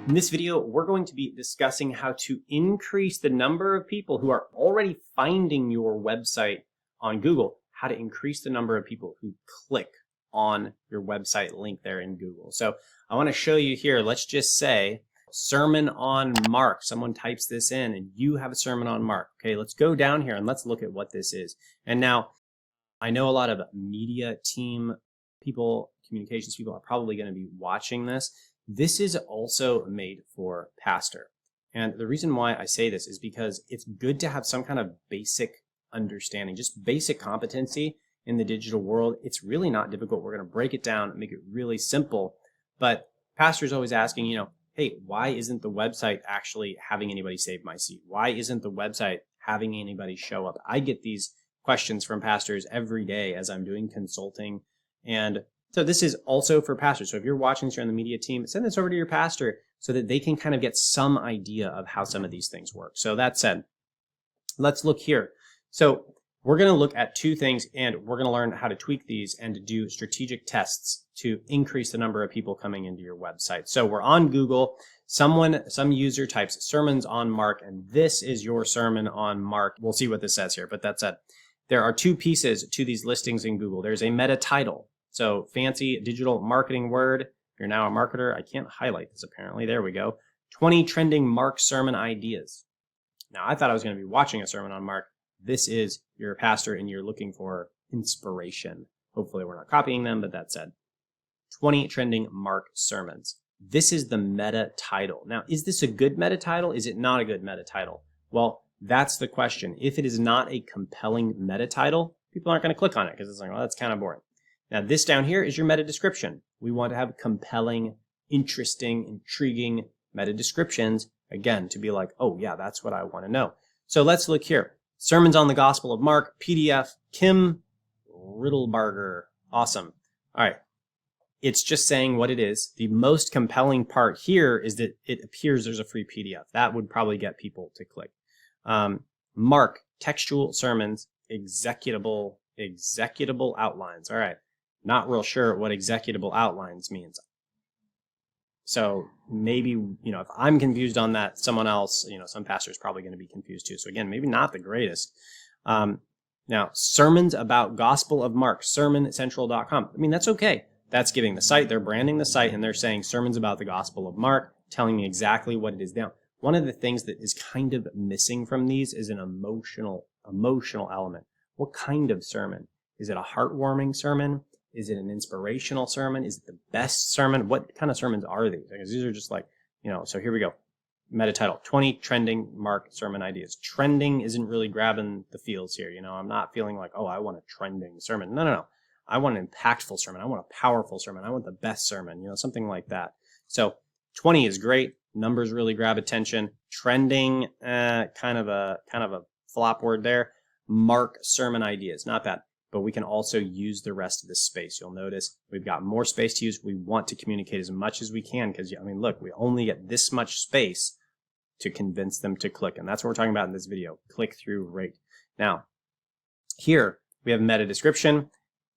In this video, we're going to be discussing how to increase the number of people who are already finding your website on Google, how to increase the number of people who click on your website link there in Google. So I want to show you here, let's just say sermon on Mark. Someone types this in and you have a sermon on Mark. Okay, let's go down here and let's look at what this is. And now I know a lot of media team people, communications people are probably going to be watching this. This is also made for pastor. And the reason why I say this is because it's good to have some kind of basic understanding, just basic competency in the digital world. It's really not difficult. We're going to break it down and make it really simple. But pastors always asking, hey, why isn't the website actually having anybody save my seat? Why isn't the website having anybody show up? I get these questions from pastors every day as I'm doing consulting. And so this is also for pastors. So if you're watching this, you're on the media team, send this over to your pastor so that they can kind of get some idea of how some of these things work. So that said, let's look here. So we're going to look at two things, and we're going to learn how to tweak these and to do strategic tests to increase the number of people coming into your website. So we're on Google. Some user types sermons on Mark, and this is your sermon on Mark. We'll see what this says here, but that said, there are two pieces to these listings in Google. There's a meta title. So fancy digital marketing word. You're now a marketer. I can't highlight this apparently. There we go. 20 trending Mark sermon ideas. Now I thought I was going to be watching a sermon on Mark. This is you're a pastor and you're looking for inspiration. Hopefully we're not copying them, but that said, 20 trending Mark sermons. This is the meta title. Now, is this a good meta title? Is it not a good meta title? Well, that's the question. If it is not a compelling meta title, people aren't going to click on it because it's like, well, that's kind of boring. Now, this down here is your meta description. We want to have compelling, interesting, intriguing meta descriptions, again, to be like, oh, yeah, that's what I want to know. So let's look here. Sermons on the Gospel of Mark, PDF, Kim Riddlebarger. Awesome. All right. It's just saying what it is. The most compelling part here is that it appears there's a free PDF. That would probably get people to click. Mark, textual sermons, executable outlines. All right. Not real sure what executable outlines means. So maybe, if I'm confused on that, someone else, some pastor is probably going to be confused too. So again, maybe not the greatest. Now, sermons about Gospel of Mark, sermoncentral.com. I mean, that's okay. That's giving the site, they're branding the site, and they're saying sermons about the Gospel of Mark, telling me exactly what it is now. One of the things that is kind of missing from these is an emotional element. What kind of sermon? Is it a heartwarming sermon? Is it an inspirational sermon? Is it the best sermon? What kind of sermons are these? Because these are just like, so here we go. Meta title, 20 trending Mark sermon ideas. Trending isn't really grabbing the feels here. I'm not feeling like, oh, I want a trending sermon. No. I want an impactful sermon. I want a powerful sermon. I want the best sermon, something like that. So 20 is great. Numbers really grab attention. Trending, kind of a flop word there. Mark sermon ideas, not bad. But we can also use the rest of this space. You'll notice we've got more space to use. We want to communicate as much as we can because, look, we only get this much space to convince them to click. And that's what we're talking about in this video, click-through rate. Now, here we have meta description.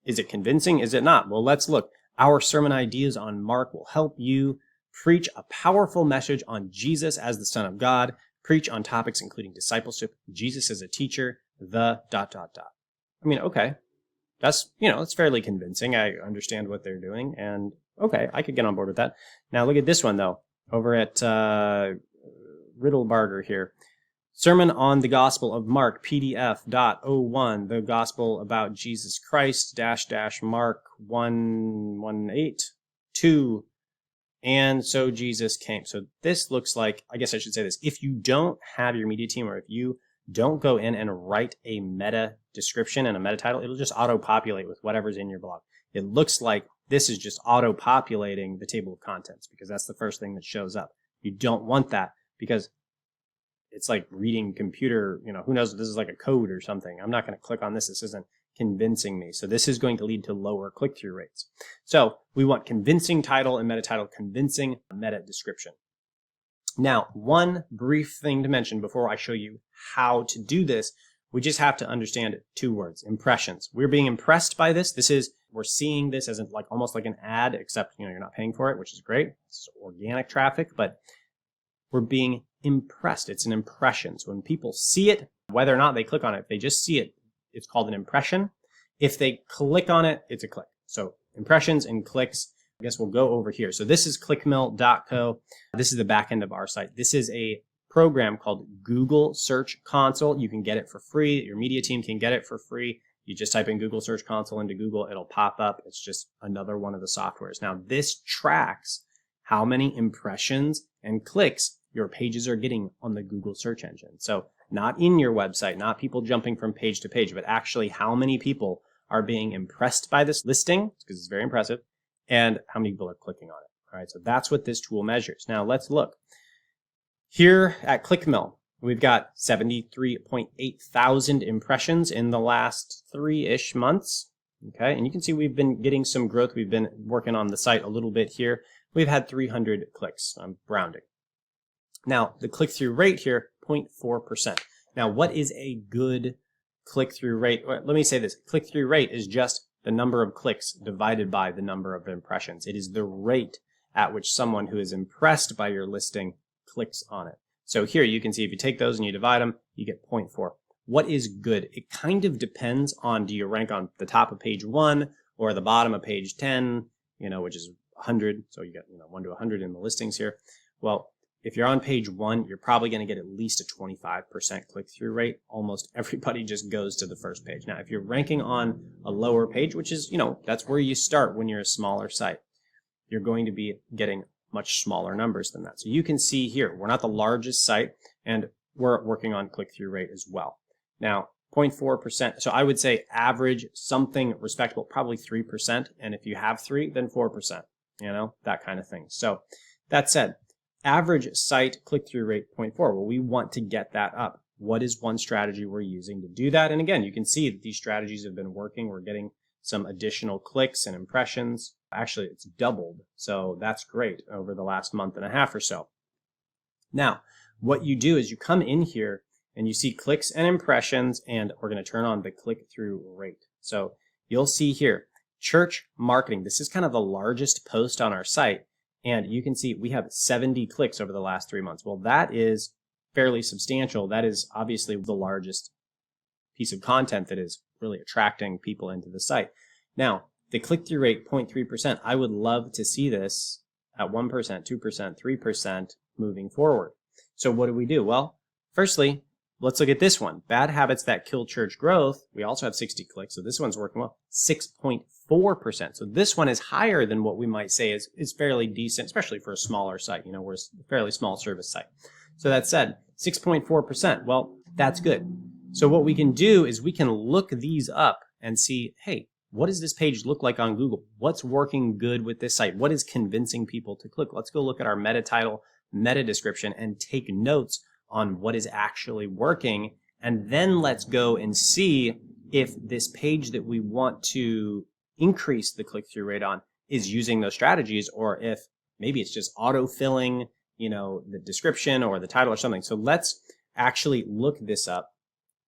Is it convincing? Is it not? Well, let's look. Our sermon ideas on Mark will help you preach a powerful message on Jesus as the Son of God, preach on topics including discipleship, Jesus as a teacher, Okay. That's, it's fairly convincing. I understand what they're doing, and okay, I could get on board with that. Now look at this one, though, over at Riddlebarger here. Sermon on the Gospel of Mark, PDF.01, the Gospel about Jesus Christ, -- Mark 1:1-8-2, and so Jesus came. So this looks like, I guess I should say this, if you don't have your media team, or if you don't go in and write a meta description and a meta title, it'll just auto-populate with whatever's in your blog. It looks like this is just auto-populating the table of contents because that's the first thing that shows up. You don't want that because it's like reading computer, who knows if this is like a code or something. I'm not going to click on this. This isn't convincing me. So this is going to lead to lower click-through rates. So we want convincing title and meta title, convincing meta description. Now, one brief thing to mention before I show you how to do this We just have to understand two words, impressions. We're being impressed by this. We're seeing this as like almost like an ad, except you're not paying for it, which is great. It's organic traffic, but we're being impressed. It's an impression. So when people see it, whether or not they click on it, if they just see it, it's called an impression. If they click on it, it's a click. So impressions and clicks, I guess we'll go over here. So this is clickmill.co. This is the back end of our site. This is a program called Google Search Console. You can get it for free. Your media team can get it for free. You just type in Google Search Console into Google. It'll pop up. It's just another one of the softwares. Now, this tracks how many impressions and clicks your pages are getting on the Google search engine. So not in your website, not people jumping from page to page, but actually how many people are being impressed by this listing, because it's very impressive, and how many people are clicking on it. All right, so that's what this tool measures. Now let's look. Here at Clickmill, we've got 73.8 thousand impressions in the last 3-ish months. Okay, and you can see we've been getting some growth. We've been working on the site a little bit here. We've had 300 clicks. I'm rounding. Now, the click-through rate here, 0.4%. Now, what is a good click-through rate? Well, let me say this. Click-through rate is just the number of clicks divided by the number of impressions. It is the rate at which someone who is impressed by your listing clicks on it. So here you can see if you take those and you divide them, you get 0.4. What is good? It kind of depends on, do you rank on the top of page 1 or the bottom of page 10, which is 100. So you get 1 to 100 in the listings here. Well, if you're on page 1, you're probably going to get at least a 25% click-through rate. Almost everybody just goes to the first page. Now, if you're ranking on a lower page, which is, that's where you start when you're a smaller site, you're going to be getting much smaller numbers than that. So you can see here, we're not the largest site, and we're working on click-through rate as well. Now, 0.4%. So I would say average something respectable, probably 3%. And if you have 3, then 4%, that kind of thing. So that said, average site click-through rate 0.4. Well, we want to get that up. What is one strategy we're using to do that? And again, you can see that these strategies have been working. We're getting some additional clicks and impressions. Actually, it's doubled. So that's great over the last month and a half or so. Now, what you do is you come in here and you see clicks and impressions, and we're going to turn on the click-through rate. So you'll see here, church marketing. This is kind of the largest post on our site. And you can see we have 70 clicks over the last 3 months. Well, that is fairly substantial. That is obviously the largest piece of content that is really attracting people into the site. Now, the click-through rate, 0.3%, I would love to see this at 1%, 2%, 3% moving forward. So what do? Well, firstly, let's look at this one. Bad habits that kill church growth. We also have 60 clicks, so this one's working well. 6.4%. So this one is higher than what we might say is fairly decent, especially for a smaller site. We're a fairly small service site. So that said, 6.4%. Well, that's good. So what we can do is we can look these up and see, hey, what does this page look like on Google? What's working good with this site? What is convincing people to click? Let's go look at our meta title, meta description, and take notes on what is actually working. And then let's go and see if this page that we want to increase the click-through rate on is using those strategies, or if maybe it's just auto-filling, the description or the title or something. So let's actually look this up.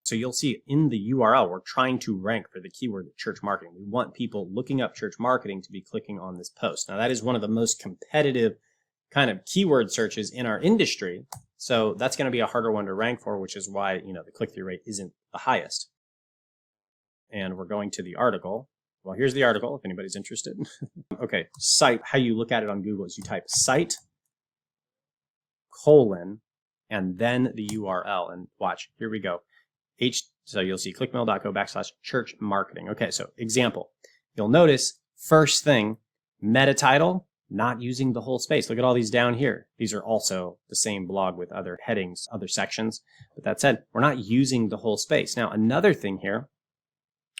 So you'll see in the URL, we're trying to rank for the keyword church marketing. We want people looking up church marketing to be clicking on this post. Now, that is one of the most competitive kind of keyword searches in our industry. So that's going to be a harder one to rank for, which is why, the click-through rate isn't the highest. And we're going to the article. Well, here's the article if anybody's interested. Okay, site, how you look at it on Google is you type site, and then the URL, and watch, here we go. So you'll see clickmill.co/church marketing. Okay, so example. You'll notice first thing, meta title, not using the whole space. Look at all these down here. These are also the same blog with other headings, other sections. But that said, we're not using the whole space. Now, another thing here,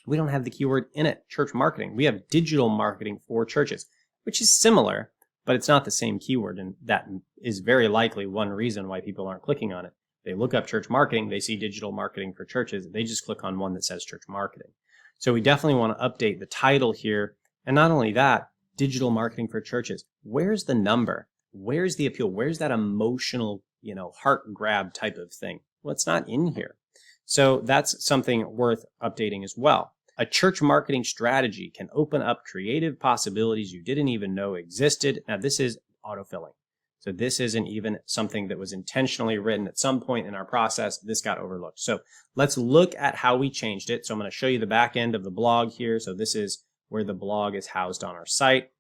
we don't have the keyword in it, church marketing. We have digital marketing for churches, which is similar, but it's not the same keyword. And that is very likely one reason why people aren't clicking on it. They look up church marketing, they see digital marketing for churches, they just click on one that says church marketing. So we definitely want to update the title here. And not only that, digital marketing for churches. Where's the number? Where's the appeal? Where's that emotional, heart grab type of thing? Well, it's not in here. So that's something worth updating as well. A church marketing strategy can open up creative possibilities you didn't even know existed. Now, this is autofilling. So this isn't even something that was intentionally written at some point in our process. This got overlooked. So let's look at how we changed it. So I'm going to show you the back end of the blog here. So this is where the blog is housed on our site.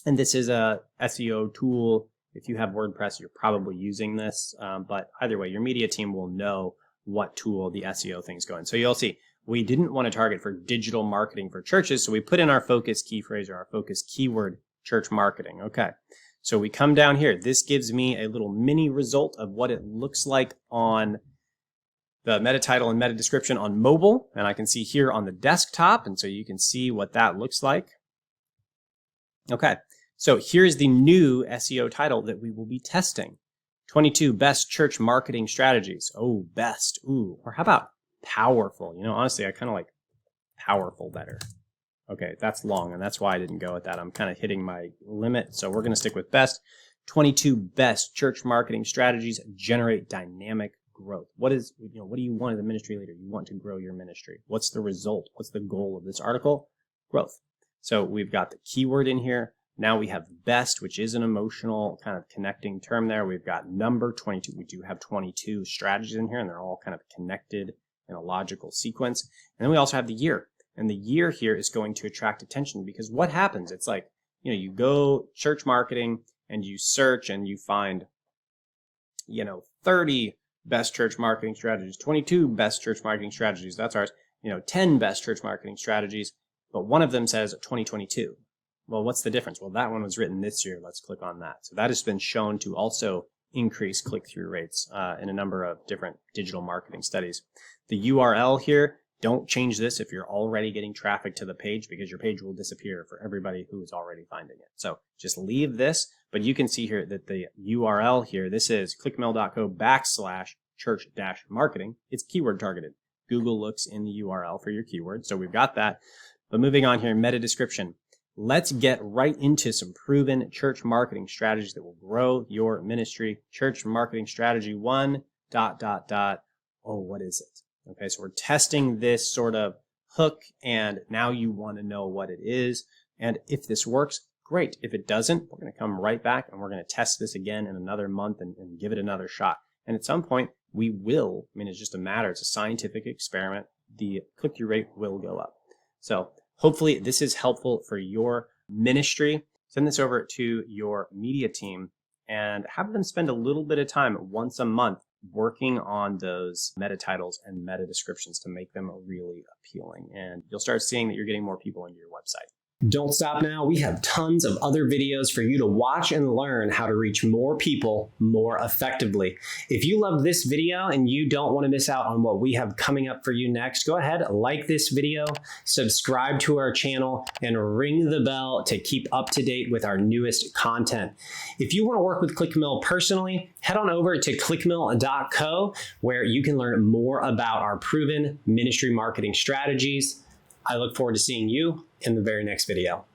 And this is a SEO tool. If you have WordPress, you're probably using this. But either way, your media team will know what tool the SEO thing's going. So you'll see, we didn't want to target for digital marketing for churches. So we put in our focus key phrase or our focus keyword, church marketing. Okay. So we come down here. This gives me a little mini result of what it looks like on the meta title and meta description on mobile. And I can see here on the desktop. And so you can see what that looks like. Okay. So here's the new SEO title that we will be testing. 22 best church marketing strategies. Oh, best. Ooh. Or how about powerful? You know, honestly, I kind of like powerful better. Okay, that's long, and that's why I didn't go with that. I'm kind of hitting my limit, so we're going to stick with best. 22 best church marketing strategies generate dynamic growth. What do you want as a ministry leader? You want to grow your ministry. What's the result? What's the goal of this article? Growth. So we've got the keyword in here. Now we have best, which is an emotional kind of connecting term there. We've got number 22. We do have 22 strategies in here, and they're all kind of connected in a logical sequence. And then we also have the year. And the year here is going to attract attention because what happens? It's like, you go church marketing and you search and you find, 30 best church marketing strategies, 22 best church marketing strategies. That's ours. 10 best church marketing strategies. But one of them says 2022. Well, what's the difference? Well, that one was written this year. Let's click on that. So that has been shown to also increase click-through rates in a number of different digital marketing studies. The URL here, don't change this if you're already getting traffic to the page because your page will disappear for everybody who is already finding it. So just leave this, but you can see here that the URL here, this is clickmill.co/church-marketing. It's keyword targeted. Google looks in the URL for your keyword. So we've got that. But moving on here, meta description. Let's get right into some proven church marketing strategies that will grow your ministry. Church marketing strategy 1, ... Oh, what is it? Okay, so we're testing this sort of hook, and now you want to know what it is. And if this works, great. If it doesn't, we're going to come right back and we're going to test this again in another month and give it another shot. And at some point, we will, it's just a matter, it's a scientific experiment. The click-through rate will go up. So hopefully this is helpful for your ministry. Send this over to your media team and have them spend a little bit of time once a month working on those meta titles and meta descriptions to make them really appealing. And you'll start seeing that you're getting more people into your website. Don't stop now. We have tons of other videos for you to watch and learn how to reach more people more effectively. If you love this video and you don't want to miss out on what we have coming up for you next, go ahead, like this video, subscribe to our channel, and ring the bell to keep up to date with our newest content. If you want to work with Clickmill personally, head on over to clickmill.co where you can learn more about our proven ministry marketing strategies. I look forward to seeing you in the very next video.